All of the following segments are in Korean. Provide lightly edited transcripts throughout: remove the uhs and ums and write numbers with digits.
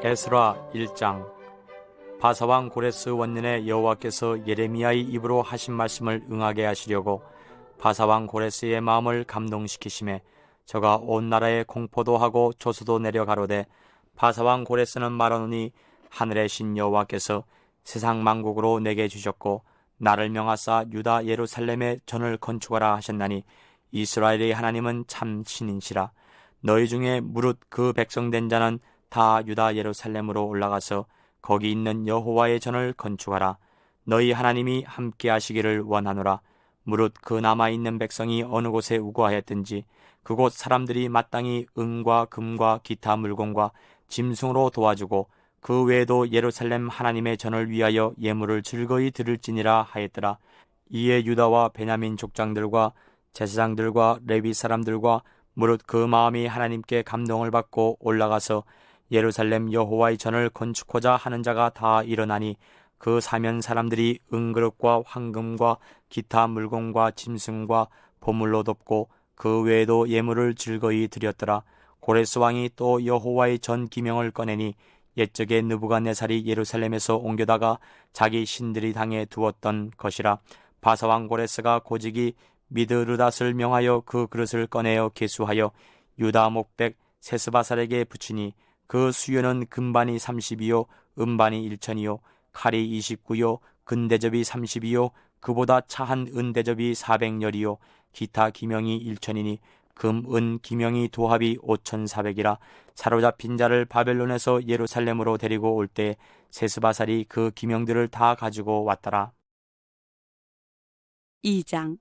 에스라 1장. 바사왕 고레스 원년에 여호와께서 예레미야의 입으로 하신 말씀을 응하게 하시려고 바사왕 고레스의 마음을 감동시키심에 저가 온 나라에 공포도 하고 조소도 내려 가로되, 바사왕 고레스는 말하노니 하늘의 신 여호와께서 세상 만국으로 내게 주셨고 나를 명하사 유다 예루살렘에 전을 건축하라 하셨나니 이스라엘의 하나님은 참 신인시라. 너희 중에 무릇 그 백성된 자는 다 유다 예루살렘으로 올라가서 거기 있는 여호와의 전을 건축하라. 너희 하나님이 함께 하시기를 원하노라. 무릇 그 남아있는 백성이 어느 곳에 우거하였든지 그곳 사람들이 마땅히 은과 금과 기타 물건과 짐승으로 도와주고 그 외에도 예루살렘 하나님의 전을 위하여 예물을 즐거이 드릴지니라 하였더라. 이에 유다와 베냐민 족장들과 제사장들과 레위 사람들과 무릇 그 마음이 하나님께 감동을 받고 올라가서 예루살렘 여호와의 전을 건축하자 하는 자가 다 일어나니 그 사면 사람들이 은그릇과 황금과 기타 물건과 짐승과 보물로 덮고 그 외에도 예물을 즐거이 드렸더라. 고레스 왕이 또 여호와의 전 기명을 꺼내니 옛적에 느부갓네살이 예루살렘에서 옮겨다가 자기 신들이 당해 두었던 것이라. 바사왕 고레스가 고직이 미드르닷을 명하여 그 그릇을 꺼내어 계수하여 유다 목백 세스바살에게 붙이니 그 수요는 금반이 30이요 은반이 1천이요 칼이 29요 근대접이 30이요 그보다 차한 은대접이 400열이요 기타 기명이 1천이니 금, 은, 기명이 도합이 5,400이라. 사로잡힌 자를 바벨론에서 예루살렘으로 데리고 올 때 세스바살이 그 기명들을 다 가지고 왔더라. 2장.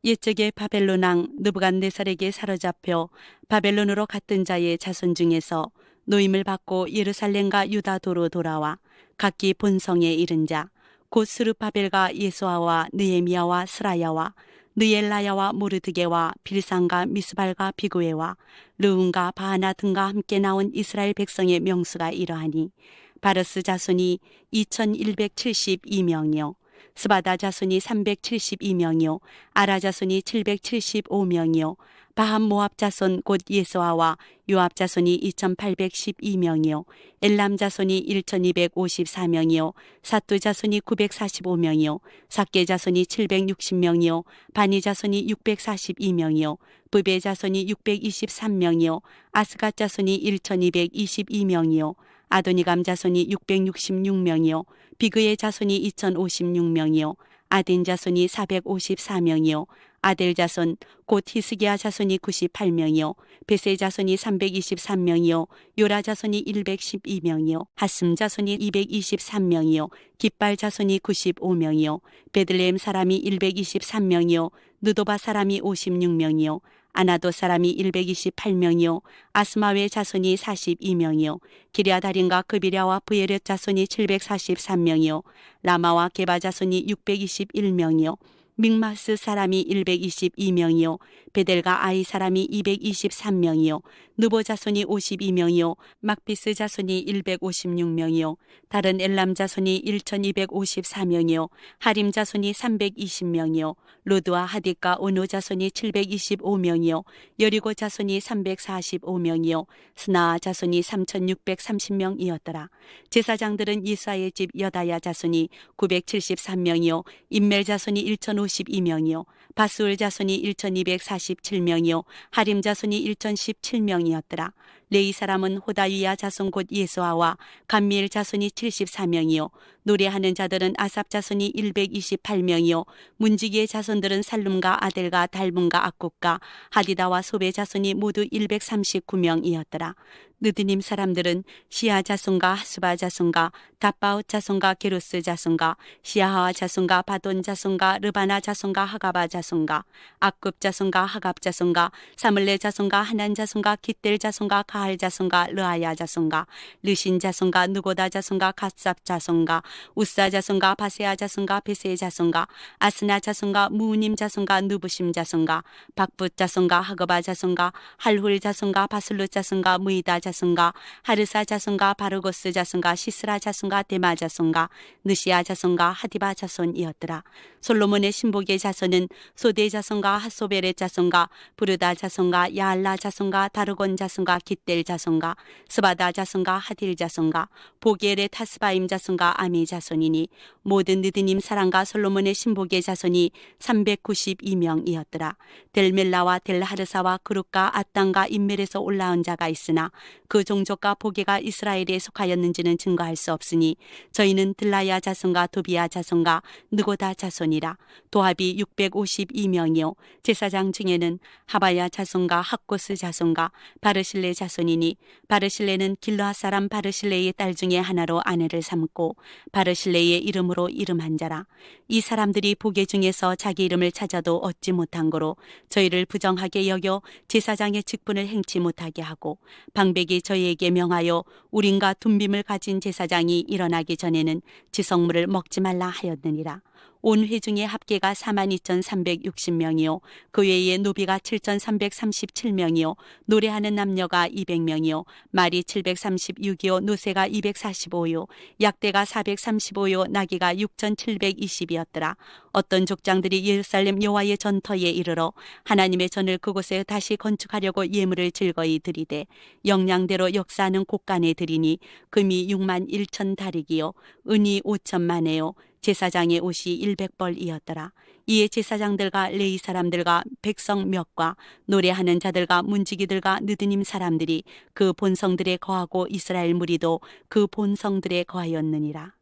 옛적에 바벨론 왕 느부갓네살에게 사로잡혀 바벨론으로 갔던 자의 자손 중에서 노임을 받고 예루살렘과 유다도로 돌아와 각기 본성에 이른 자 곧 스룹바벨과 예수아와 느헤미야와 스라야와 느엘라야와 모르드게와 빌산과 미스발과 비구에와 르운과 바하나 등과 함께 나온 이스라엘 백성의 명수가 이러하니 바르스 자손이 2172명이요 스바다 자손이 372명이요 아라 자손이 775명이요 바함 모압 자손 곧 예수아와 요압 자손이 2812명이요 엘람 자손이 1254명이요 사뚜 자손이 945명이요 삭게 자손이 760명이요 바니 자손이 642명이요 브베 자손이 623명이요 아스갓 자손이 1222명이요 아도니감 자손이 666명이요 비그의 자손이 2056명이요 아딘 자손이 454명이요 아델 자손 곧 히스기야 자손이 98명이요 베세 자손이 323명이요 요라 자손이 112명이요 하슴 자손이 223명이요 깃발 자손이 95명이요 베들레헴 사람이 123명이요 느도바 사람이 56명이요 아나도 사람이 128명이요 아스마웨 자손이 42명이요 기랴다림과 그비랴와 브예렛 자손이 743명이요 라마와 게바 자손이 621명이요 믹마스 사람이 122명이요 베델과 아이 사람이 223명이요 느보 자손이 52명이요 막비스 자손이 156명이요 다른 엘람 자손이 1254명이요 하림 자손이 320명이요 로드와 하딕과 오노 자손이 725명이요 여리고 자손이 345명이요 스나아 자손이 3630명이었더라. 제사장들은 이사의 집 여다야 자손이 973명이요 임멜 자손이 1052명이요 바스울 자손이 1247명이요 하림 자손이 1017명이었더라. 레이 사람은 호다위야 자손 곧 예수아와 감미엘 자손이 74명이요 노래하는 자들은 아삽 자손이 128명이요 문지기의 자손들은 살룸과 아델과 달문과 악국과 하디다와 소베 자손이 모두 139명이었더라. 느드님 사람들은 시아 자손과 하수바 자손과 다바웃 자손과 게루스 자손과 시아하 자손과 바돈 자손과 르바나 자손과 하가바 자손과 악굽 자손과 하갑 자손과 사물레 자손과 하난 자손과 깃델 자손과 가할 자손과 르아야 자손과 르신 자손과 누고다 자손과 갓삽 자손과 우사 자손과 바세아 자손과 베세 자손과 아스나 자손과 무우님 자손과 누부심 자손과 박붓 자손과 하거바 자손과 할훌 자손과 바슬루 자손과 무이다 자손과 하르사 자손과 바르고스 자손과 시스라 자손과 데마 자손과 느시아 자손과 하디바 자손이었더라. 솔로몬의 신복의 자손은 소대 자손과 하소베렛 자손과 부르다 자손과 야알라 자손과 다르곤 자손과 기타 깃델 자손과 스바다 자손과 하딜 자손과 보겔의 타스바임 자손과 아미 자손이니 모든 느드님 사랑과 솔로몬의 신복의 자손이 392명이었더라. 델멜라와 델하르사와 그룹과 아땅과 인멜에서 올라온 자가 있으나 그 종족과 보게가 이스라엘에 속하였는지는 증거할 수 없으니 저희는 들라야 자손과 도비야 자손과 느고다 자손이라. 도합이 652명이요 제사장 중에는 하바야 자손과 학고스 자손과 바르실레 자손이니 바르실레는 길르앗 사람 바르실레의 딸 중에 하나로 아내를 삼고 바르실레의 이름으로 이름한 자라. 이 사람들이 보게 중에서 자기 이름을 찾아도 얻지 못한 거로 저희를 부정하게 여겨 제사장의 직분을 행치 못하게 하고 방백이 저희에게 명하여 우린과 둠빔을 가진 제사장이 일어나기 전에는 지성물을 먹지 말라 하였느니라. 온 회중의 합계가 42,360명이요 그 외에 노비가 7,337명이요 노래하는 남녀가 200명이요 말이 736이요 노새가 245요 약대가 435요 나귀가 6,720이었더라. 어떤 족장들이 예루살렘 여호와의 전터에 이르러 하나님의 전을 그곳에 다시 건축하려고 예물을 즐거이 드리되 영양대로 역사하는 곳간에 드리니 금이 6만 1천 다리기요 은이 5천만에요 제사장의 옷이 100벌이었더라. 이에 제사장들과 레위 사람들과 백성 몇과 노래하는 자들과 문지기들과 느드님 사람들이 그 본성들에 거하고 이스라엘 무리도 그 본성들에 거하였느니라.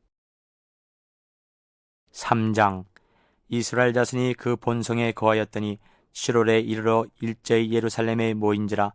3장. 이스라엘 자손이 그 본성에 거하였더니 7월에 이르러 일제히 예루살렘에 모인지라.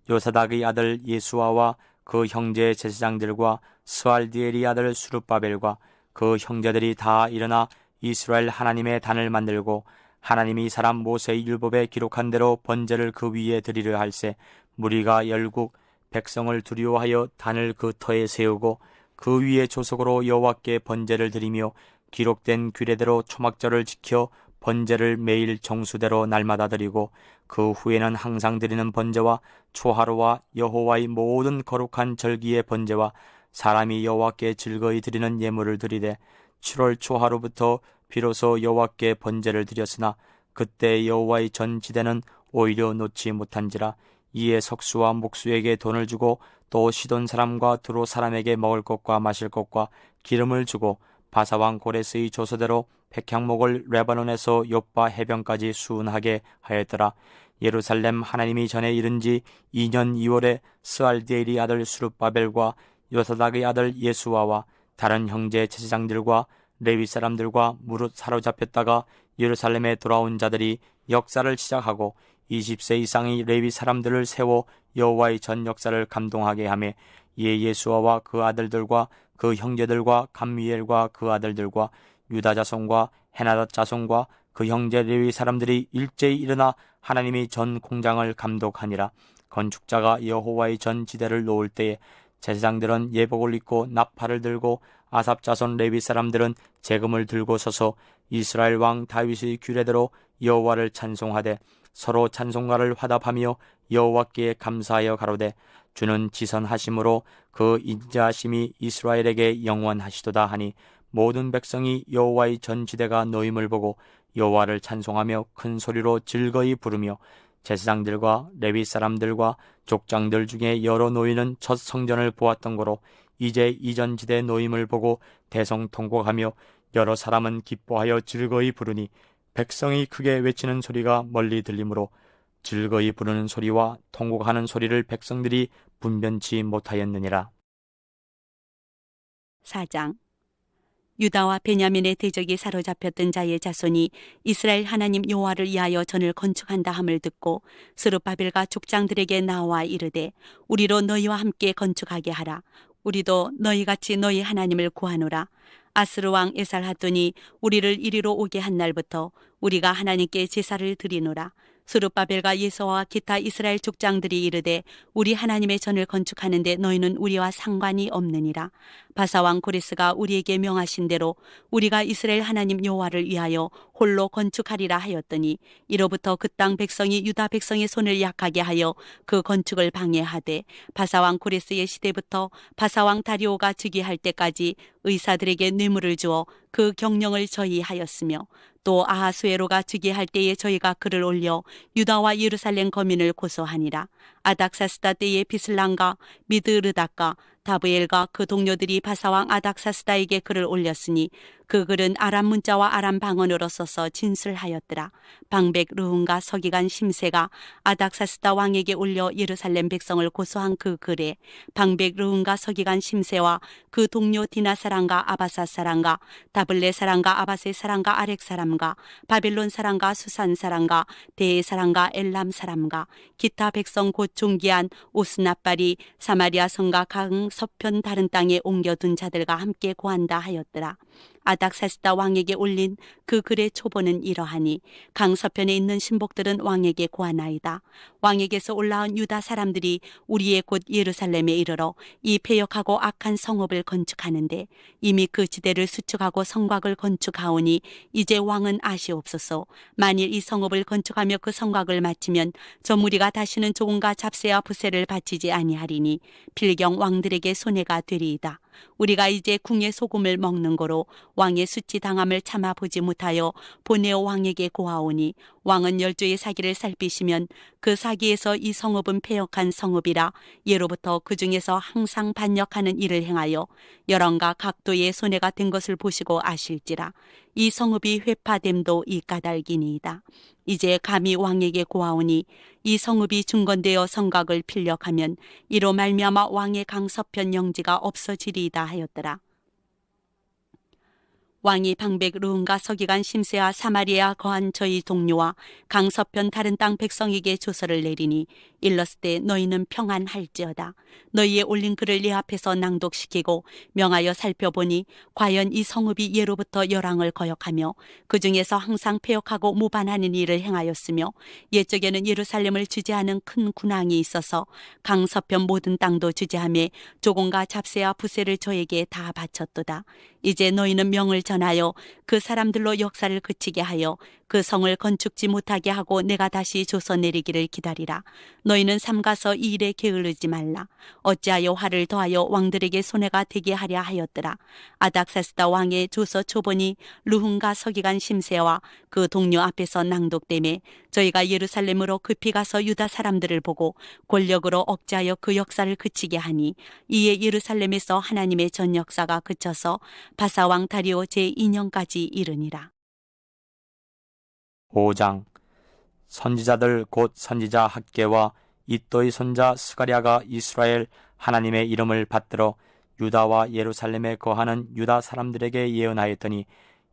요사닥의 아들 예수아와 그 형제 제사장들과 스알디엘의 아들 수룹바벨과 그 형제들이 다 일어나 이스라엘 하나님의 단을 만들고 하나님이 사람 모세의 율법에 기록한 대로 번제를 그 위에 드리려 할세 무리가 열국 백성을 두려워하여 단을 그 터에 세우고 그 위에 조석으로 여호와께 번제를 드리며 기록된 규례대로 초막절을 지켜 번제를 매일 정수대로 날마다 드리고 그 후에는 항상 드리는 번제와 초하루와 여호와의 모든 거룩한 절기의 번제와 사람이 여호와께 즐거이 드리는 예물을 드리되 7월 초하루부터 비로소 여호와께 번제를 드렸으나 그때 여호와의 전 지대는 오히려 놓지 못한지라. 이에 석수와 목수에게 돈을 주고 또 시돈 사람과 두로 사람에게 먹을 것과 마실 것과 기름을 주고 바사왕 고레스의 조서대로 백향목을 레바논에서 욥바 해변까지 수운하게 하였더라. 예루살렘 하나님이 전에 이른 지 2년 2월에 스알디엘의 아들 수룹바벨과 요사닥의 아들 예수아와 다른 형제 제사장들과 레위 사람들과 무릇 사로잡혔다가 예루살렘에 돌아온 자들이 역사를 시작하고 20세 이상의 레위 사람들을 세워 여호와의 전 역사를 감동하게 하며 이에 예수아와 그 아들들과 그 형제들과 감미엘과 그 아들들과 유다 자손과 헤나닷 자손과 그 형제 레위 사람들이 일제히 일어나 하나님이 전 공장을 감독하니라. 건축자가 여호와의 전 지대를 놓을 때에 제사장들은 예복을 입고 나팔을 들고 아삽 자손 레위 사람들은 재금을 들고 서서 이스라엘 왕 다윗의 규례대로 여호와를 찬송하되 서로 찬송가를 화답하며 여호와께 감사하여 가로되 주는 지선하심으로 그 인자하심이 이스라엘에게 영원하시도다 하니 모든 백성이 여호와의 전지대가 놓임을 보고 여호와를 찬송하며 큰 소리로 즐거이 부르며 제사장들과 레위 사람들과 족장들 중에 여러 노인은 첫 성전을 보았던 거로 이제 이전 지대 노임을 보고 대성통곡하며 여러 사람은 기뻐하여 즐거이 부르니 백성이 크게 외치는 소리가 멀리 들리므로 즐거이 부르는 소리와 통곡하는 소리를 백성들이 분변치 못하였느니라. 4장. 유다와 베냐민의 대적이 사로잡혔던 자의 자손이 이스라엘 하나님 여호와를 위하여 전을 건축한다 함을 듣고 스룹바벨과 족장들에게 나와 이르되 우리로 너희와 함께 건축하게 하라. 우리도 너희같이 너희 하나님을 구하노라. 아스르 왕 에살하돈이 우리를 이리로 오게 한 날부터 우리가 하나님께 제사를 드리노라. 스룹바벨과 예수와 기타 이스라엘 족장들이 이르되 우리 하나님의 전을 건축하는데 너희는 우리와 상관이 없느니라. 바사왕 고레스가 우리에게 명하신 대로 우리가 이스라엘 하나님 여호와를 위하여 홀로 건축하리라 하였더니 이로부터 그 땅 백성이 유다 백성의 손을 약하게 하여 그 건축을 방해하되 바사왕 고레스의 시대부터 바사왕 다리오가 즉위할 때까지 의사들에게 뇌물을 주어 그 경영을 저희하였으며 또 아하수에로가 즉위할 때에 저희가 그를 올려 유다와 예루살렘 거민을 고소하니라. 아닥사스다 때에 비슬랑과 미드르닥과 다브엘과 그 동료들이 바사왕 아닥사스다에게 글을 올렸으니 그 글은 아람 문자와 아람 방언으로 써서 진술하였더라. 방백 르훈과 서기관 심세가 아닥사스다 왕에게 올려 예루살렘 백성을 고소한 그 글에 방백 르훈과 서기관 심세와 그 동료 디나 사람과 아바사 사람과 다블레 사람과 아바세 사람과 아렉 사람과 바벨론 사람과 수산 사람과 대에 사람과 엘람 사람과 기타 백성 곧 존귀한 오스나빨이 사마리아 성과 강 서편 다른 땅에 옮겨둔 자들과 함께 고한다 하였더라. 아닥사스다 왕에게 올린 그 글의 초본은 이러하니 강 서편에 있는 신복들은 왕에게 고하나이다. 왕에게서 올라온 유다 사람들이 우리의 곧 예루살렘에 이르러 이 패역하고 악한 성읍을 건축하는데 이미 그 지대를 수축하고 성곽을 건축하오니 이제 왕은 아시옵소서. 만일 이 성읍을 건축하며 그 성곽을 마치면 저 무리가 다시는 조공과 잡세와 부세를 바치지 아니하리니 필경 왕들에게 손해가 되리이다. 우리가 이제 궁의 소금을 먹는 거로 왕의 수치 당함을 참아 보지 못하여 보네오 왕에게 고하오니 왕은 12의 사기를 살피시면 그 사기에서 이 성읍은 패역한 성읍이라 예로부터 그 중에서 항상 반역하는 일을 행하여 여론과 각도의 손해가 된 것을 보시고 아실지라. 이 성읍이 회파됨도 이 까닭이니이다. 이제 감히 왕에게 고하오니 이 성읍이 중건되어 성곽을 필력하면 이로 말미암아 왕의 강서편 영지가 없어지리이다 하였더라. 왕이 방백 르훈과 서기관 심세와 사마리아 거한 저희 동료와 강서편 다른 땅 백성에게 조서를 내리니 일렀을 때 너희는 평안할지어다. 너희의 올린 글을 내 앞에서 낭독시키고 명하여 살펴보니 과연 이 성읍이 예로부터 열왕을 거역하며 그 중에서 항상 패역하고 무반하는 일을 행하였으며 옛적에는 예루살렘을 주재하는 큰 군왕이 있어서 강서편 모든 땅도 주재하며 조공과 잡세와 부세를 저에게 다 바쳤도다. 이제 너희는 명을 전하여 그 사람들로 역사를 그치게 하여 그 성을 건축지 못하게 하고 내가 다시 조서 내리기를 기다리라. 너희는 삼가서 이 일에 게으르지 말라. 어찌하여 화를 더하여 왕들에게 손해가 되게 하랴 하였더라. 아닥사스다 왕의 조서 초본이 르훈과 서기관 심세와 그 동료 앞에서 낭독되매 저희가 예루살렘으로 급히 가서 유다 사람들을 보고 권력으로 억제하여 그 역사를 그치게 하니 이에 예루살렘에서 하나님의 전 역사가 그쳐서 바사왕 다리오 제2년까지 이르니라. 5장. 선지자들 곧 선지자 학개와 이또의 손자 스가랴가 이스라엘 하나님의 이름을 받들어 유다와 예루살렘에 거하는 유다 사람들에게 예언하였더니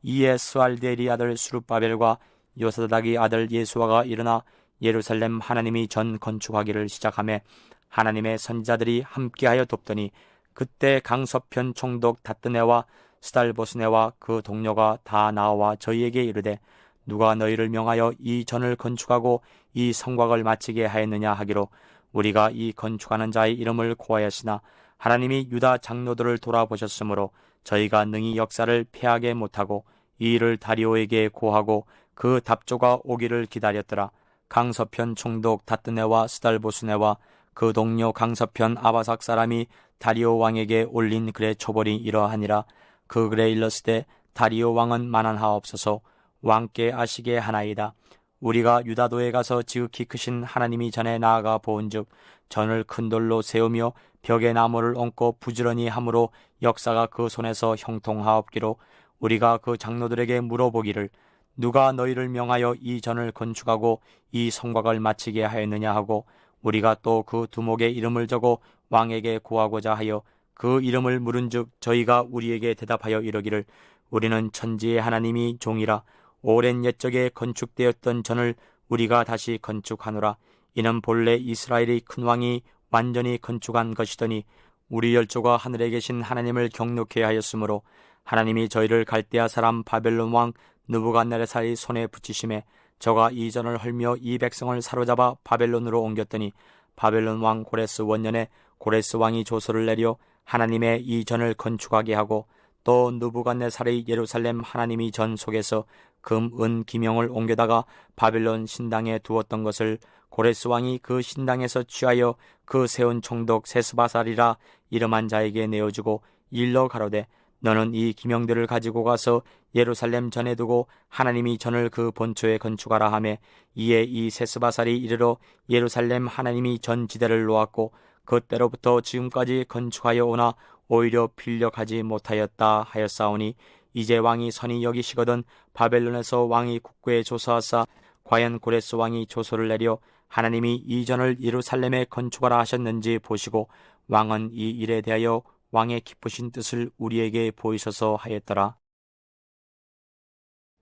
이에 스알디엘의 아들 수룹바벨과 요사닥의 아들 예수아가 일어나 예루살렘 하나님이 전 건축하기를 시작하며 하나님의 선지자들이 함께하여 돕더니 그때 강서편 총독 다뜨네와 스달보스네와 그 동료가 다 나와 저희에게 이르되 누가 너희를 명하여 이 전을 건축하고 이 성곽을 마치게 하였느냐 하기로 우리가 이 건축하는 자의 이름을 고하였으나 하나님이 유다 장로들을 돌아보셨으므로 저희가 능히 역사를 패하게 못하고 이 일을 다리오에게 고하고 그 답조가 오기를 기다렸더라. 강서편 총독 다뜨네와 스달보스네와 그 동료 강서편 아바삭 사람이 다리오 왕에게 올린 글의 초벌이 이러하니라. 그 글에 일렀으되 다리오 왕은 만한하옵소서. 왕께 아시게 하나이다. 우리가 유다도에 가서 지극히 크신 하나님이 전에 나아가 보은즉 전을 큰 돌로 세우며 벽에 나무를 얹고 부지런히 함으로 역사가 그 손에서 형통하옵기로 우리가 그 장로들에게 물어보기를 누가 너희를 명하여 이 전을 건축하고 이 성곽을 마치게 하였느냐 하고 우리가 또 그 두목의 이름을 적어 왕에게 고하고자 하여 그 이름을 물은즉 저희가 우리에게 대답하여 이르기를 우리는 천지의 하나님이 종이라 오랜 옛적에 건축되었던 전을 우리가 다시 건축하노라. 이는 본래 이스라엘의 큰 왕이 완전히 건축한 것이더니 우리 열조가 하늘에 계신 하나님을 경록해 하였으므로 하나님이 저희를 갈대아 사람 바벨론 왕 느부갓네살의 손에 붙이심에 저가 이 전을 헐며 이 백성을 사로잡아 바벨론으로 옮겼더니 바벨론 왕 고레스 원년에 고레스 왕이 조서를 내려 하나님의 이 전을 건축하게 하고 또 느부갓네살의 예루살렘 하나님이 전 속에서 금, 은, 기명을 옮겨다가 바벨론 신당에 두었던 것을 고레스 왕이 그 신당에서 취하여 그 세운 총독 세스바살이라 이름한 자에게 내어주고 일러 가로되 너는 이 기명들을 가지고 가서 예루살렘 전에 두고 하나님이 전을 그 본초에 건축하라 하매 이에 이 세스바살이 이르러 예루살렘 하나님이 전 지대를 놓았고 그때로부터 지금까지 건축하여 오나 오히려 필력하지 못하였다 하였사오니 이제 왕이 선히 여기시거든 바벨론에서 왕이 국고에 조서하사 과연 고레스 왕이 조서를 내려 하나님이 이 전을 예루살렘에 건축하라 하셨는지 보시고 왕은 이 일에 대하여 왕의 기쁘신 뜻을 우리에게 보이소서 하였더라.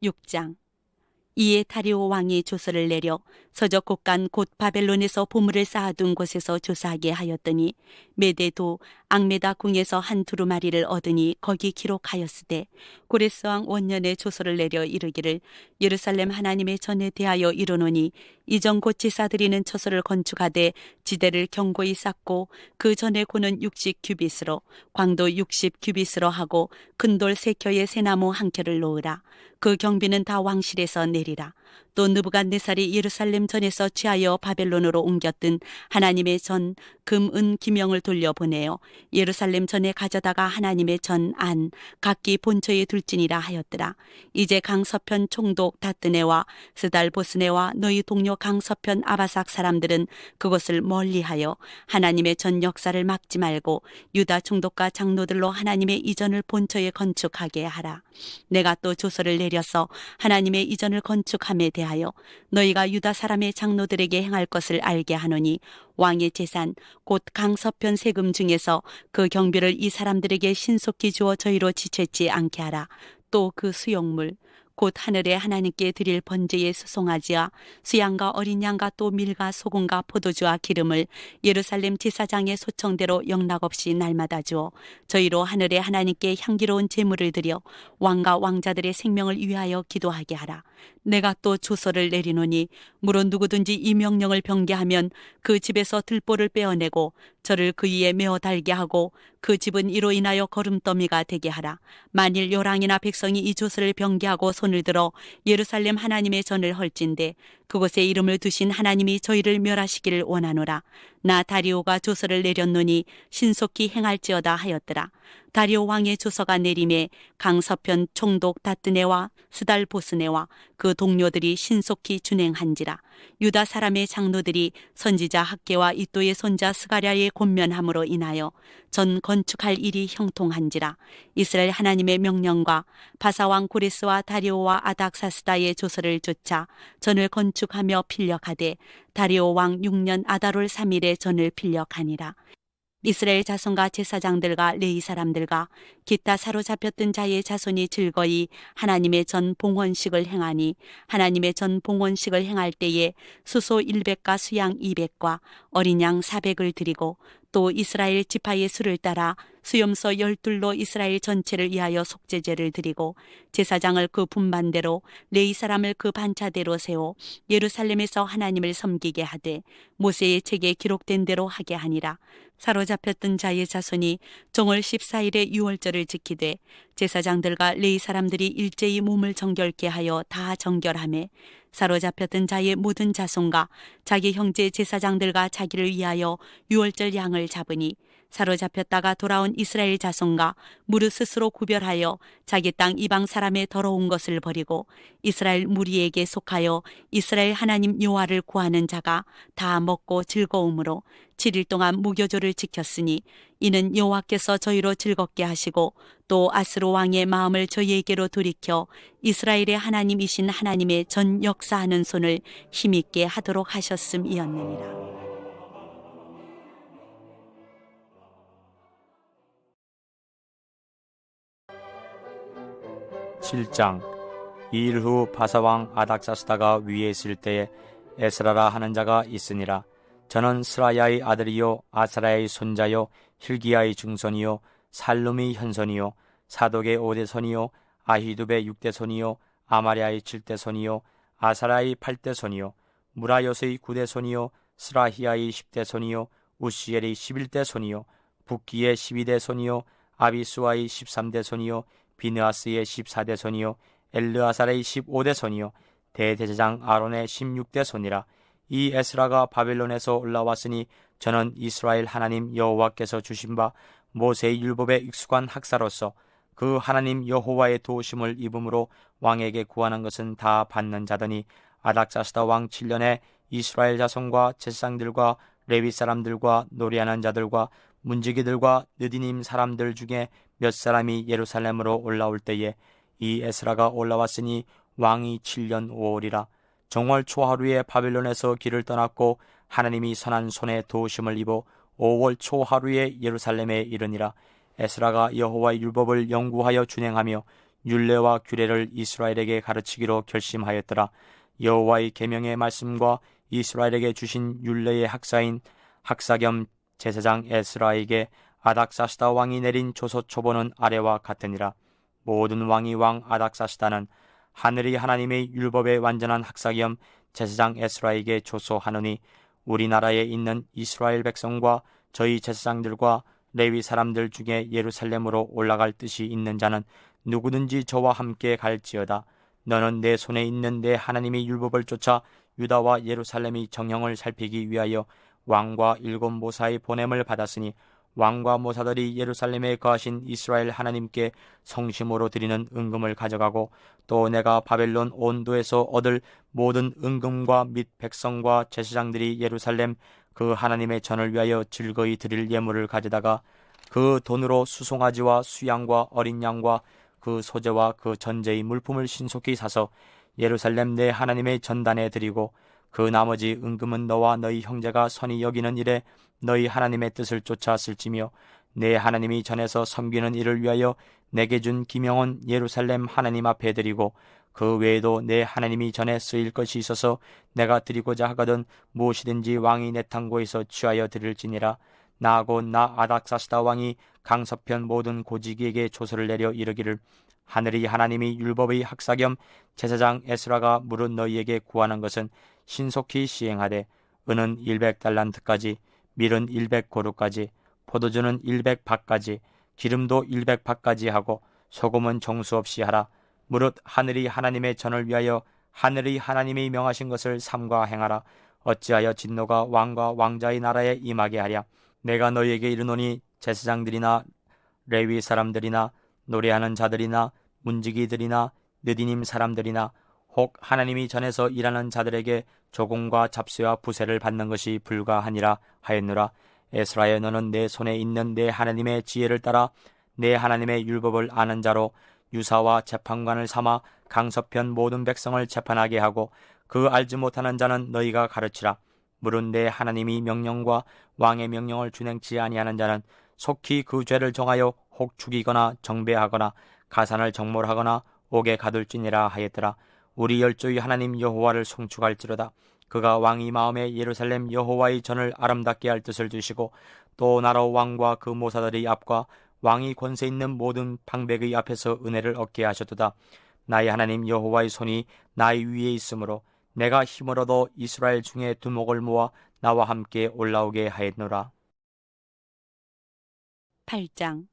6장. 이에 다리오 왕이 조서를 내려 서적 곳간 곧 바벨론에서 보물을 쌓아둔 곳에서 조사하게 하였더니 메대도 앙메다 궁에서 한 두루마리를 얻으니 거기 기록하였으되 고레스 왕 원년에 조서를 내려 이르기를 예루살렘 하나님의 전에 대하여 이르노니 이전 곧 제사 드리는 처소를 건축하되 지대를 견고히 쌓고 그 전에 고는 60규빗으로 광도 60규빗으로 하고 큰 돌 3켜에 새나무 한 켜를 놓으라. 그 경비는 다 왕실에서 내리라. 또 느부갓네살이 예루살렘 전에서 취하여 바벨론으로 옮겼던 하나님의 전 금, 은, 기명을 돌려보내어 예루살렘 전에 가져다가 하나님의 전 안 각기 본처에 둘지니라 하였더라. 이제 강서편 총독 다뜨네와 스달 보스네와 너희 동료 강서편 아바삭 사람들은 그것을 멀리하여 하나님의 전 역사를 막지 말고 유다 총독과 장로들로 하나님의 이전을 본처에 건축하게 하라. 내가 또 조서를 내려서 하나님의 이전을 건축함에 대하여 너희가 유다 사람의 장로들에게 행할 것을 알게 하노니 왕의 재산 곧 강서편 세금 중에서 그 경비를 이 사람들에게 신속히 주어 저희로 지체치 않게 하라. 또 그 수용물 곧 하늘에 하나님께 드릴 번제에 수송아지와 수양과 어린 양과 또 밀과 소금과 포도주와 기름을 예루살렘 제사장의 소청대로 영락없이 날마다 주어 저희로 하늘에 하나님께 향기로운 제물을 드려 왕과 왕자들의 생명을 위하여 기도하게 하라. 내가 또 조서를 내리노니 무론 누구든지 이 명령을 변개하면 그 집에서 들보를 빼어내고 저를 그 위에 메어 달게 하고 그 집은 이로 인하여 거름더미가 되게 하라. 만일 요랑이나 백성이 이 조서를 변개하고 손을 들어 예루살렘 하나님의 전을 헐진대 그곳에 이름을 두신 하나님이 저희를 멸하시기를 원하노라. 나 다리오가 조서를 내렸노니 신속히 행할지어다 하였더라. 다리오 왕의 조서가 내림에 강서편 총독 다뜨네와 스달 보스네와 그 동료들이 신속히 준행한지라. 유다 사람의 장로들이 선지자 학계와 이또의 손자 스가랴의 권면함으로 인하여 전 건축할 일이 형통한지라. 이스라엘 하나님의 명령과 바사왕 고레스와 다리오와 아닥사스다의 조서를 쫓아 전을 건축하며 필력하되 다리오 왕 6년 아다롤 3일에 전을 필력하니라. 이스라엘 자손과 제사장들과 레위 사람들과 기타 사로잡혔던 자의 자손이 즐거이 하나님의 전 봉헌식을 행하니 하나님의 전 봉헌식을 행할 때에 수소 100과 수양 200과 어린 양 400을 드리고 또 이스라엘 지파의 수를 따라 수염소 12로 이스라엘 전체를 위하여 속죄제를 드리고 제사장을 그 분반대로 레위 사람을 그 반차대로 세워 예루살렘에서 하나님을 섬기게 하되 모세의 책에 기록된 대로 하게 하니라. 사로잡혔던 자의 자손이 정월 14일에 유월절을 지키되 제사장들과 레위 사람들이 일제히 몸을 정결케 하여 다 정결하매 사로잡혔던 자의 모든 자손과 자기 형제 제사장들과 자기를 위하여 유월절 양을 잡으니 사로잡혔다가 돌아온 이스라엘 자손과 무릇 스스로 구별하여 자기 땅 이방 사람의 더러운 것을 버리고 이스라엘 무리에게 속하여 이스라엘 하나님 여호와를 구하는 자가 다 먹고 즐거움으로 7일 동안 무교조를 지켰으니 이는 여호와께서 저희로 즐겁게 하시고 또 아스로 왕의 마음을 저희에게로 돌이켜 이스라엘의 하나님이신 하나님의 전 역사하는 손을 힘있게 하도록 하셨음이었느니라. 7장. 이 일 후 바사왕 아닥사스다가 위에 있을 때에 에스라라 하는 자가 있으니라. 저는 스라야의 아들이요 아사라의 손자요 힐기야의 중손이요 살룸의 현손이요 사독의 5대 손이요 아히두베의 6대 손이요 아마리아의 7대 손이요 아사라의 8대 손이요 무라요스의 9대 손이요 스라히야의 10대 손이요 우시엘의 11대 손이요 붓기의 12대 손이요 아비수아의 13대 손이요 비느아스의 14대 손이요 엘르아살의 15대 손이요 대제사장 아론의 16대 손이라. 이 에스라가 바벨론에서 올라왔으니 저는 이스라엘 하나님 여호와께서 주신 바 모세의 율법에 익숙한 학사로서 그 하나님 여호와의 도우심을 입음으로 왕에게 구하는 것은 다 받는 자더니 아닥사스다 왕 7년에 이스라엘 자손과 제사장들과 레위 사람들과 노래하는 자들과 문지기들과 느디님 사람들 중에 몇 사람이 예루살렘으로 올라올 때에 이 에스라가 올라왔으니 왕이 7년 5월이라. 정월 초하루에 바벨론에서 길을 떠났고 하나님이 선한 손에 도우심을 입어 5월 초하루에 예루살렘에 이르니라. 에스라가 여호와의 율법을 연구하여 준행하며 율례와 규례를 이스라엘에게 가르치기로 결심하였더라. 여호와의 계명의 말씀과 이스라엘에게 주신 율례의 학사인 학사겸 제사장 에스라에게 아닥사스다 왕이 내린 조서 초본은 아래와 같으니라. 모든 왕이 왕 아닥사스다는 하늘이 하나님의 율법의 완전한 학사겸 제사장 에스라에게 조소하노니 우리나라에 있는 이스라엘 백성과 저희 제사장들과 레위 사람들 중에 예루살렘으로 올라갈 뜻이 있는 자는 누구든지 저와 함께 갈지어다. 너는 내 손에 있는 내 하나님의 율법을 쫓아 유다와 예루살렘의 정형을 살피기 위하여 왕과 7 모사의 보냄을 받았으니 왕과 모사들이 예루살렘에 거하신 이스라엘 하나님께 성심으로 드리는 은금을 가져가고 또 내가 바벨론 온도에서 얻을 모든 은금과 및 백성과 제사장들이 예루살렘 그 하나님의 전을 위하여 즐거이 드릴 예물을 가져다가 그 돈으로 수송아지와 수양과 어린 양과 그 소재와 그 전제의 물품을 신속히 사서 예루살렘 내 하나님의 전단에 드리고 그 나머지 은금은 너와 너희 형제가 선히 여기는 일에 너희 하나님의 뜻을 쫓아 쓸지며 내 하나님이 전에서 섬기는 일을 위하여 내게 준 기명은 예루살렘 하나님 앞에 드리고 그 외에도 내 하나님이 전에 쓰일 것이 있어서 내가 드리고자 하거든 무엇이든지 왕이 내 탕고에서 취하여 드릴지니라. 나하고 나 아닥사스다 왕이 강서편 모든 고지기에게 조서를 내려 이르기를 하늘이 하나님이 율법의 학사겸 제사장 에스라가 물은 너희에게 구하는 것은 신속히 시행하되 은은 100달란트까지 밀은 100고루까지 포도주는 100밭까지 기름도 100밭까지 하고 소금은 정수 없이 하라. 무릇 하늘이 하나님의 전을 위하여 하늘의 하나님이 명하신 것을 삼가 행하라. 어찌하여 진노가 왕과 왕자의 나라에 임하게 하랴. 내가 너희에게 이르노니 제사장들이나 레위 사람들이나 노래하는 자들이나 문지기들이나 느디님 사람들이나 혹 하나님이 전에서 일하는 자들에게 조공과 잡세와 부세를 받는 것이 불가하니라 하였노라. 에스라야 너는 내 손에 있는 내 하나님의 지혜를 따라 내 하나님의 율법을 아는 자로 유사와 재판관을 삼아 강서편 모든 백성을 재판하게 하고 그 알지 못하는 자는 너희가 가르치라. 물은 내 하나님이 명령과 왕의 명령을 준행치 아니하는 자는 속히 그 죄를 정하여 혹 죽이거나 정배하거나 가산을 정몰하거나 옥에 가둘지니라 하였더라. 우리 열조의 하나님 여호와를 송축할지로다. 그가 왕의 마음에 예루살렘 여호와의 전을 아름답게 할 뜻을 주시고 또 나라 왕과 그 모사들의 앞과 왕이 권세 있는 모든 방백의 앞에서 은혜를 얻게 하셨도다. 나의 하나님 여호와의 손이 나의 위에 있으므로 내가 힘을 얻어 이스라엘 중에 두목을 모아 나와 함께 올라오게 하였노라. 8장.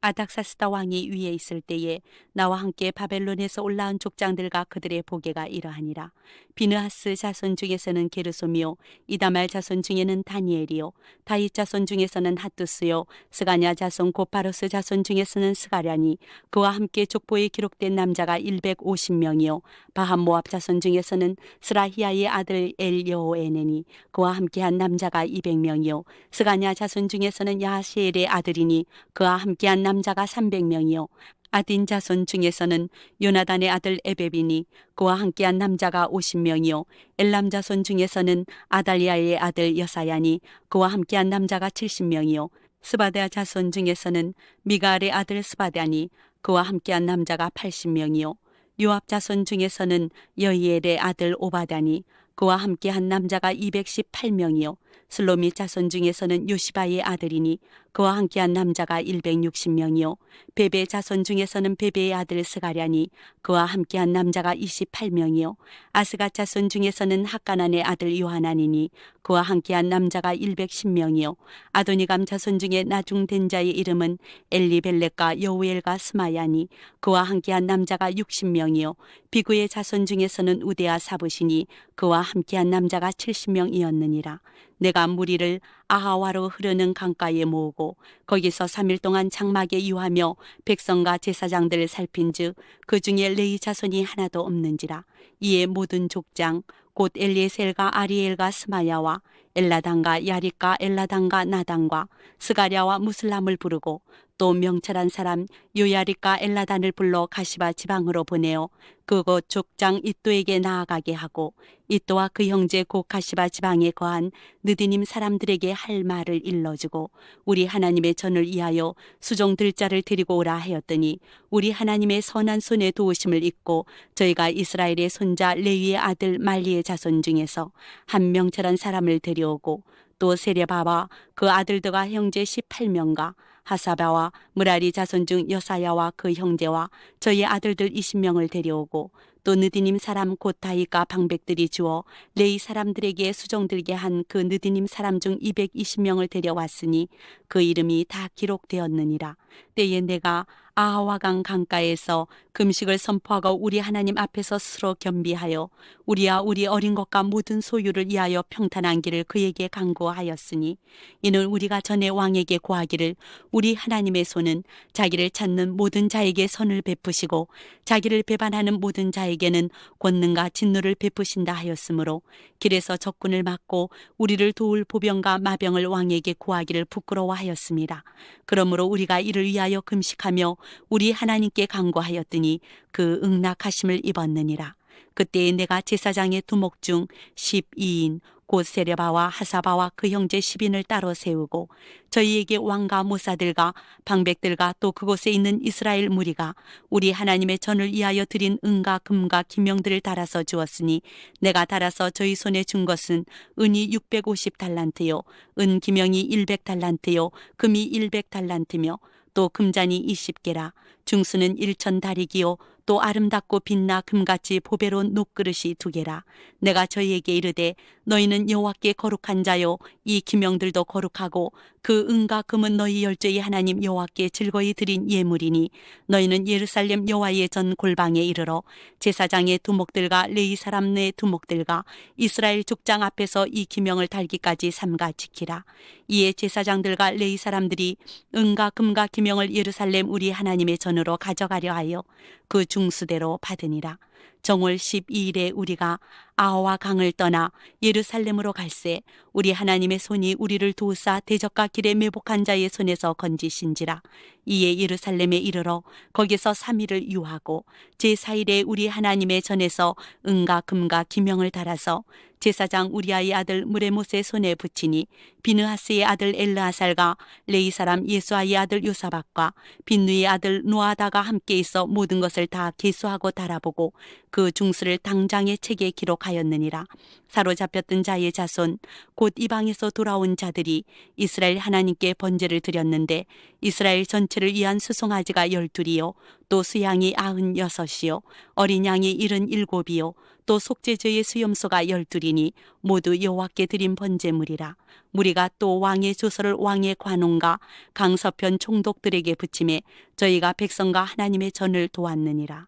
아닥사스다 왕이 위에 있을 때에 나와 함께 바벨론에서 올라온 족장들과 그들의 보게가 이러하니라. 비느하스 자손 중에서는 게르솜이요 이다말 자손 중에는 다니엘이요 다윗 자손 중에서는 핫두스요 스가냐 자손 고파루스 자손 중에서는 스가랴니 그와 함께 족보에 기록된 남자가 150명이요 바한 모압 자손 중에서는 스라히야의 아들 엘여호에네니 그와 함께한 남자가 200명이요 스가냐 자손 중에서는 야하시엘의 아들이니 그와 함께한 남자가 300명이요 아딘 자손 중에서는 요나단의 아들 에베비니 그와 함께한 남자가 50명이요 엘람 자손 중에서는 아달리아의 아들 여사야니 그와 함께한 남자가 70명이요 스바데아 자손 중에서는 미가알의 아들 스바데아니 그와 함께한 남자가 80명이요 요압 자손 중에서는 여이엘의 아들 오바다니 그와 함께한 남자가 218명이요 슬로미 자손 중에서는 요시바의 아들이니 그와 함께한 남자가 160명이요 베베 자손 중에서는 베베의 아들 스가랴니 그와 함께한 남자가 28명이요 아스가 자손 중에서는 학가난의 아들 요하나니니 그와 함께한 남자가 110명이요 아도니감 자손 중에 나중된 자의 이름은 엘리벨렉과 여우엘과 스마야니 그와 함께한 남자가 60명이요 비구의 자손 중에서는 우데아 사부시니 그와 함께한 남자가 70명이었느니라. 내가 무리를 아하와로 흐르는 강가에 모으고 거기서 3일 동안 장막에 유하며 백성과 제사장들을 살핀즉 그 중에 레위 자손이 하나도 없는지라. 이에 모든 족장 곧 엘리에셀과 아리엘과 스마야와 엘라단과 야릿과 엘라단과 나단과 스가랴와 무슬람을 부르고 또 명철한 사람 요야릿과 엘라단을 불러 가시바 지방으로 보내어 그곳 족장 이또에게 나아가게 하고 이또와 그 형제 곧 가시바 지방에 거한 느디님 사람들에게 할 말을 일러주고 우리 하나님의 전을 위하여 수종들 자를 데리고 오라 하였더니 우리 하나님의 선한 손에 도우심을 잊고 저희가 이스라엘의 손자 레위의 아들 말리의 자손 중에서 한 명철한 사람을 데려오고 또 세레바와 그 아들들과 형제 18명과 하사바와 무라리 자손 중 여사야와 그 형제와 저희 아들들 20명을 데려오고 또 느디님 사람 고타이가 방백들이 주어 레이 사람들에게 수종들게 한 그 느디님 사람 중 220명을 데려왔으니 그 이름이 다 기록되었느니라. 때에 내가 아하와강 강가에서 금식을 선포하고 우리 하나님 앞에서 스스로 겸비하여 우리와 우리 어린 것과 모든 소유를 위하여 평탄한 길을 그에게 강구하였으니 이는 우리가 전에 왕에게 고하기를 우리 하나님의 손은 자기를 찾는 모든 자에게 선을 베푸시고 자기를 배반하는 모든 자에게는 권능과 진노를 베푸신다 하였으므로 길에서 적군을 막고 우리를 도울 보병과 마병을 왕에게 구하기를 부끄러워하였습니다. 그러므로 우리가 이를 위하여 금식하며 우리 하나님께 간구하였더니 그 응낙하심을 입었느니라. 그때에 내가 제사장의 두목 중 12인 곧 세레바와 하사바와 그 형제 10인을 따로 세우고 저희에게 왕과 모사들과 방백들과 또 그곳에 있는 이스라엘 무리가 우리 하나님의 전을 위하여 드린 은과 금과 기명들을 달아서 주었으니 내가 달아서 저희 손에 준 것은 은이 650달란트요 은 기명이 100달란트요 금이 100달란트며 또 금잔이 20개라 중수는 1000다리기요 또 아름답고 빛나 금같이 보배로운 녹그릇이 2개라. 내가 저희에게 이르되 너희는 여호와께 거룩한 자요 이 기명들도 거룩하고 그 은과 금은 너희 열조의 하나님 여호와께 즐거이 드린 예물이니 너희는 예루살렘 여호와의 전 골방에 이르러 제사장의 두목들과 레위 사람의 두목들과 이스라엘 족장 앞에서 이 기명을 달기까지 삼가 지키라. 이에 제사장들과 레위 사람들이 은과 금과 기명을 예루살렘 우리 하나님의 전으로 가져가려 하여 그 중수대로 받으니라. 정월 12일에 우리가 아하와 강을 떠나 예루살렘으로 갈새 우리 하나님의 손이 우리를 도우사 대적과 길에 매복한 자의 손에서 건지신지라. 이에 예루살렘에 이르러 거기서 3일을 유하고 제4일에 우리 하나님의 전에서 은과 금과 기명을 달아서 제사장 우리아의 아들 무레못의 손에 붙이니 비느하스의 아들 엘르아살과 레이 사람 예수아의 아들 요사박과 빈누의 아들 노아다가 함께 있어 모든 것을 다 계수하고 달아보고 그 중수를 당장의 책에 기록하였느니라. 사로잡혔던 자의 자손 곧 이방에서 돌아온 자들이 이스라엘 하나님께 번제를 드렸는데 이스라엘 전체를 위한 수송아지가 12이요 또 수양이 96이요 어린 양이 77이요 또 속죄제의 수염소가 12이니 모두 여호와께 드린 번제물이라. 무리가 또 왕의 조서를 왕의 관원과 강서편 총독들에게 붙임에 저희가 백성과 하나님의 전을 도왔느니라.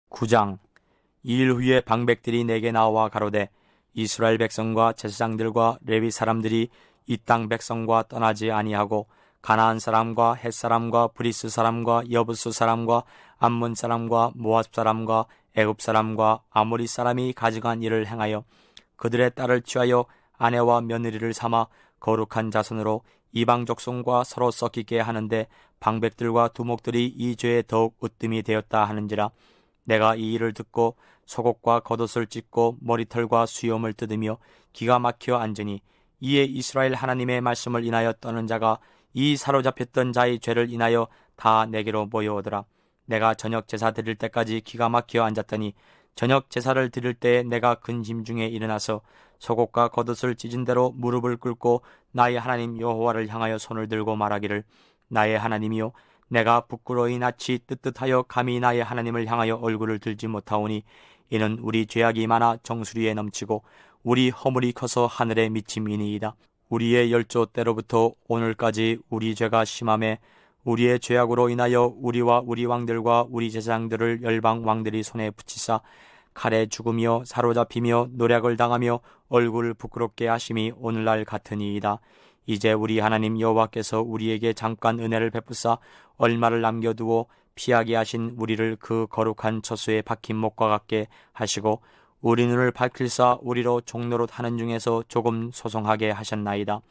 9장. 2일 후에 방백들이 내게 나와 가로되 이스라엘 백성과 제사장들과 레위 사람들이 이 땅 백성과 떠나지 아니하고 가나안 사람과 헷 사람과 브리스 사람과 여부스 사람과 암몬 사람과 모압 사람과 애굽 사람과 아모리 사람이 가증한 일을 행하여 그들의 딸을 취하여 아내와 며느리를 삼아 거룩한 자손으로 이방 족속과 서로 섞이게 하는데 방백들과 두목들이 이 죄에 더욱 으뜸이 되었다 하는지라. 내가 이 일을 듣고 속옷과 겉옷을 찢고 머리털과 수염을 뜯으며 기가 막혀 앉으니 이에 이스라엘 하나님의 말씀을 인하여 떠는 자가 이 사로잡혔던 자의 죄를 인하여 다 내게로 모여오더라. 내가 저녁 제사 드릴 때까지 기가 막혀 앉았더니 저녁 제사를 드릴 때에 내가 근심 중에 일어나서 속옷과 겉옷을 찢은 대로 무릎을 꿇고 나의 하나님 여호와를 향하여 손을 들고 말하기를 나의 하나님이요 내가 부끄러이 낯이 뜨뜻하여 감히 나의 하나님을 향하여 얼굴을 들지 못하오니 이는 우리 죄악이 많아 정수리에 넘치고 우리 허물이 커서 하늘에 미침이니이다. 우리의 열조 때로부터 오늘까지 우리 죄가 심함에 우리의 죄악으로 인하여 우리와 우리 왕들과 우리 제사장들을 열방 왕들이 손에 붙이사 칼에 죽으며 사로잡히며 노략을 당하며 얼굴을 부끄럽게 하심이 오늘날 같으니이다. 이제 우리 하나님 여호와께서 우리에게 잠깐 은혜를 베푸사 얼마를 남겨두어 피하게 하신 우리를 그 거룩한 처소에 박힌 못과 같게 하시고 우리 눈을 밝힐사 우리로 종노릇 하는 중에서 조금 소송하게 하셨나이다.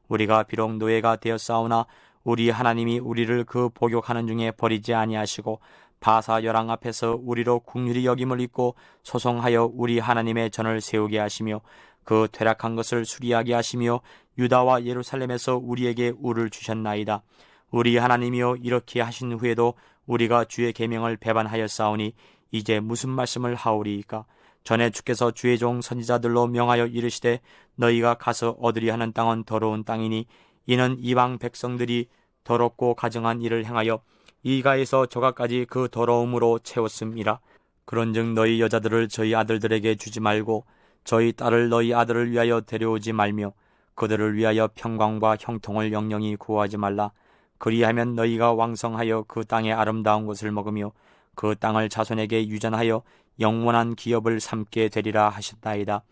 우리가 비록 노예가 되었사오나 우리 하나님이 우리를 그 복역하는 중에 버리지 아니하시고 바사 열왕 앞에서 우리로 긍휼히 여김을 입고 소송하여 우리 하나님의 전을 세우게 하시며 그 퇴락한 것을 수리하게 하시며 유다와 예루살렘에서 우리에게 우를 주셨나이다. 우리 하나님이여 이렇게 하신 후에도 우리가 주의 계명을 배반하였사오니 이제 무슨 말씀을 하오리이까? 전에 주께서 주의 종 선지자들로 명하여 이르시되 너희가 가서 얻으리 하는 땅은 더러운 땅이니 이는 이방 백성들이 더럽고 가증한 일을 행하여 이가에서 저가까지 그 더러움으로 채웠음이라. 그런즉 너희 여자들을 저희 아들들에게 주지 말고 저희 딸을 너희 아들을 위하여 데려오지 말며 그들을 위하여 평강과 형통을 영영히 구하지 말라. 그리하면 너희가 왕성하여 그 땅의 아름다운 것을 먹으며 그 땅을 자손에게 유전하여 영원한 기업을 삼게 되리라 하셨나이다.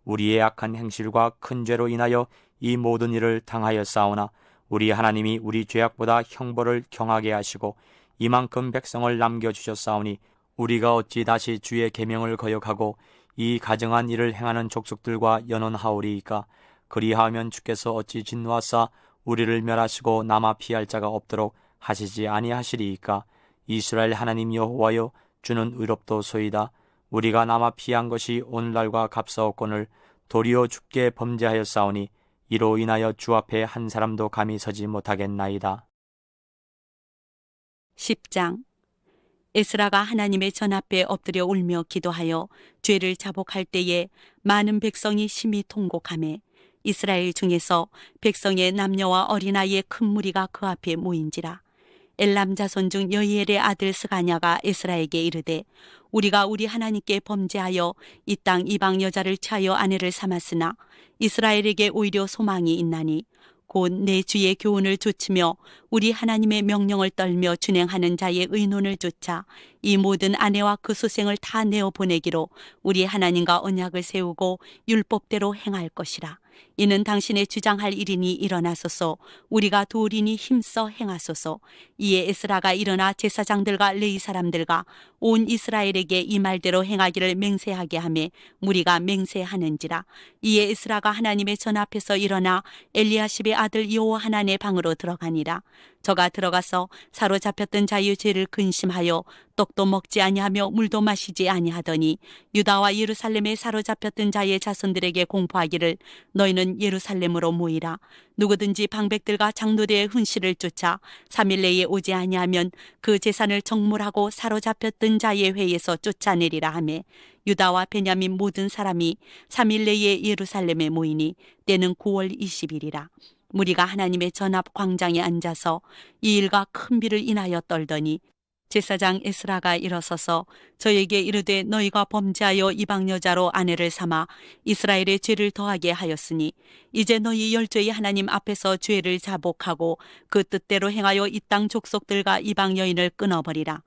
우리의 악한 행실과 큰 죄로 인하여 이 모든 일을 당하였사오나 우리 하나님이 우리 죄악보다 형벌을 경하게 하시고 이만큼 백성을 남겨주셨사오니 우리가 어찌 다시 주의 계명을 거역하고 이 가증한 일을 행하는 족속들과 연원하오리이까? 그리하면 주께서 어찌 진노하사 우리를 멸하시고 남아 피할 자가 없도록 하시지 아니하시리이까? 이스라엘 하나님 여호와여 주는 의롭도소이다. 우리가 남아 피한 것이 오늘날과 값싸웠거늘 도리어 주께 범죄하였사오니 이로 인하여 주 앞에 한 사람도 감히 서지 못하겠나이다. 10장. 에스라가 하나님의 전 앞에 엎드려 울며 기도하여 죄를 자복할 때에 많은 백성이 심히 통곡하매 이스라엘 중에서 백성의 남녀와 어린아이의 큰 무리가 그 앞에 모인지라. 엘람 자손 중 여이엘의 아들 스가냐가 에스라에게 이르되 우리가 우리 하나님께 범죄하여 이 땅 이방 여자를 취하여 아내를 삼았으나 이스라엘에게 오히려 소망이 있나니 곧 내 주의 교훈을 좇으며 우리 하나님의 명령을 떨며 준행하는 자의 의논을 좇아 이 모든 아내와 그 수생을 다 내어 보내기로 우리 하나님과 언약을 세우고 율법대로 행할 것이라. 이는 당신의 주장할 일이니 일어나소서. 우리가 도리니 힘써 행하소서. 이에 에스라가 일어나 제사장들과 레위 사람들과 온 이스라엘에게 이 말대로 행하기를 맹세하게 하매 무리가 맹세하는지라. 이에 에스라가 하나님의 전 앞에서 일어나 엘리야십의 아들 여호하난의 방으로 들어가니라. 저가 들어가서 사로잡혔던 자의 죄를 근심하여 떡도 먹지 아니하며 물도 마시지 아니하더니 유다와 예루살렘에 사로잡혔던 자의 자손들에게 공포하기를 너희는 예루살렘으로 모이라. 누구든지 방백들과 장로들의 훈시를 쫓아 3일 내에 오지 아니하면 그 재산을 정물하고 사로잡혔던 자의 회에서 쫓아내리라 하매 유다와 베냐민 모든 사람이 3일 내에 예루살렘에 모이니 때는 9월 20일이라. 무리가 하나님의 전앞 광장에 앉아서 이 일과 큰 비를 인하여 떨더니 제사장 에스라가 일어서서 저에게 이르되 너희가 범죄하여 이방 여자로 아내를 삼아 이스라엘의 죄를 더하게 하였으니 이제 너희 열조의 하나님 앞에서 죄를 자복하고 그 뜻대로 행하여 이 땅 족속들과 이방 여인을 끊어버리라.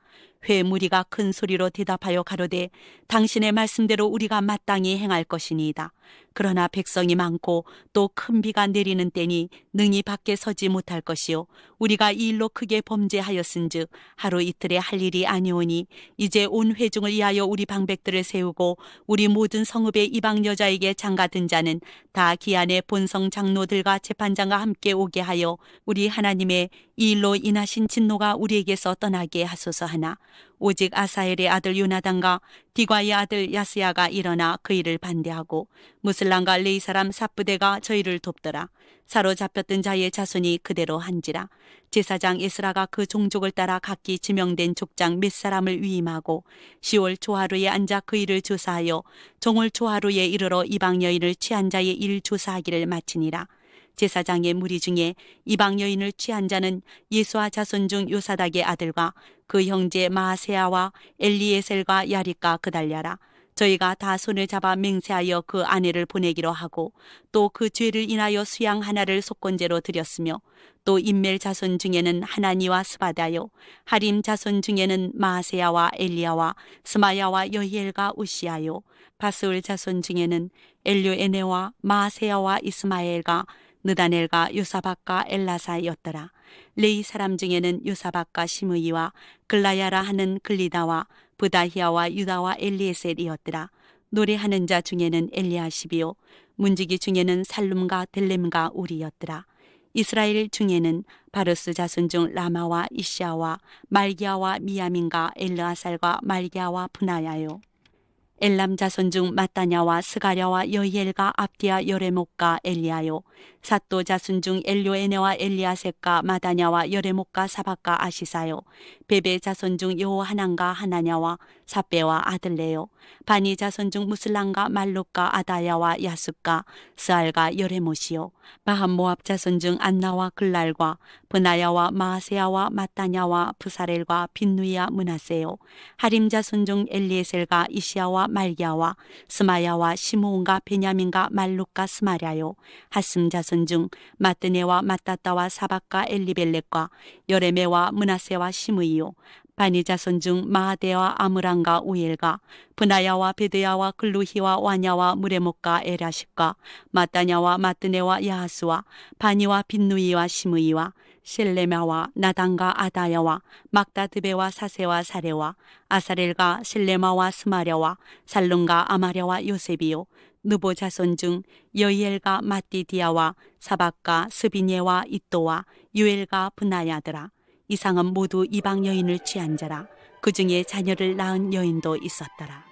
회 무리가 큰 소리로 대답하여 가로되 당신의 말씀대로 우리가 마땅히 행할 것이니이다. 그러나 백성이 많고 또 큰 비가 내리는 때니 능히 밖에 서지 못할 것이요 우리가 이 일로 크게 범죄하였은즉 하루 이틀에 할 일이 아니오니 이제 온 회중을 위하여 우리 방백들을 세우고 우리 모든 성읍의 이방 여자에게 장가든 자는 다 기한의 본성 장로들과 재판장과 함께 오게 하여 우리 하나님의 이 일로 인하신 진노가 우리에게서 떠나게 하소서 하나 오직 아사엘의 아들 요나단과 디과의 아들 야스야가 일어나 그 일을 반대하고 무슬람과 레이 사람 삽부대가 저희를 돕더라. 사로잡혔던 자의 자손이 그대로 한지라. 제사장 에스라가 그 종족을 따라 각기 지명된 족장 몇 사람을 위임하고 10월 초하루에 앉아 그 일을 조사하여 정월 초하루에 이르러 이방 여인을 취한 자의 일 조사하기를 마치니라. 제사장의 무리 중에 이방 여인을 취한 자는 예수와 자손 중 요사닥의 아들과 그 형제 마세야와 엘리에셀과 야릿과 그달랴라. 저희가 다 손을 잡아 맹세하여 그 아내를 보내기로 하고 또 그 죄를 인하여 수양 하나를 속건제로 드렸으며 또 인멜 자손 중에는 하나니와 스바다요 하림 자손 중에는 마아세야와 엘리야와 스마야와 여히엘과 우시아요 바스울 자손 중에는 엘료에네와 마아세야와 이스마엘과 느다넬과 요사박과 엘라사였더라. 레이 사람 중에는 요사박과 시므이와 글라야라 하는 글리다와 부다히야와 유다와 엘리에셀이었더라. 노래하는 자 중에는 엘리아십이요 문지기 중에는 살룸과 델렘과 우리였더라. 이스라엘 중에는 바르스 자손 중 라마와 이시아와 말기야와 미야민과 엘르아살과 말기야와 분하야요 엘람 자손 중 마따냐와 스가랴와 여히엘과 압디야 여레목과 엘리야요 삿도 자손 중 엘료에네와 엘리아셋과 마다냐와 여레목과 사박과 아시사요 베베 자손 중 여호하난과 하나냐와 사베와 아들레요 바니 자손 중 무슬람과 말룩과 아다야와 야습과 스알과 여레못이요 바함 모압 자손 중 안나와 글랄과 브나야와 마아세야와 마따냐와 부사렐과 빈누이야 문하세요 하림 자손 중 엘리에셀과 이시야와 말기야와 스마야와 시므온과 베냐민과 말룩과 스마랴요 하슴 자손 중 마뜨네와 마따따와 사박과 엘리벨렉과 여레메와 문하세와 시므이요 바니 자손 중 마하데와 아므랑과 우엘과 브나야와 베드야와 글루히와 와냐와 무레목과 에라십과 마따냐와 마뜨네와 야하스와 바니와 빈누이와 시므이와 실레마와 나단과 아다야와 막다드베와 사세와 사레와 아사렐과 실레마와 스마랴와 살룬과 아마랴와 요셉이요 느보 자손 중 여히엘과 마띠디아와 사박과 스비니와 이또와 유엘과 브나야더라. 이상은 모두 이방 여인을 취한 자라. 그 중에 자녀를 낳은 여인도 있었더라.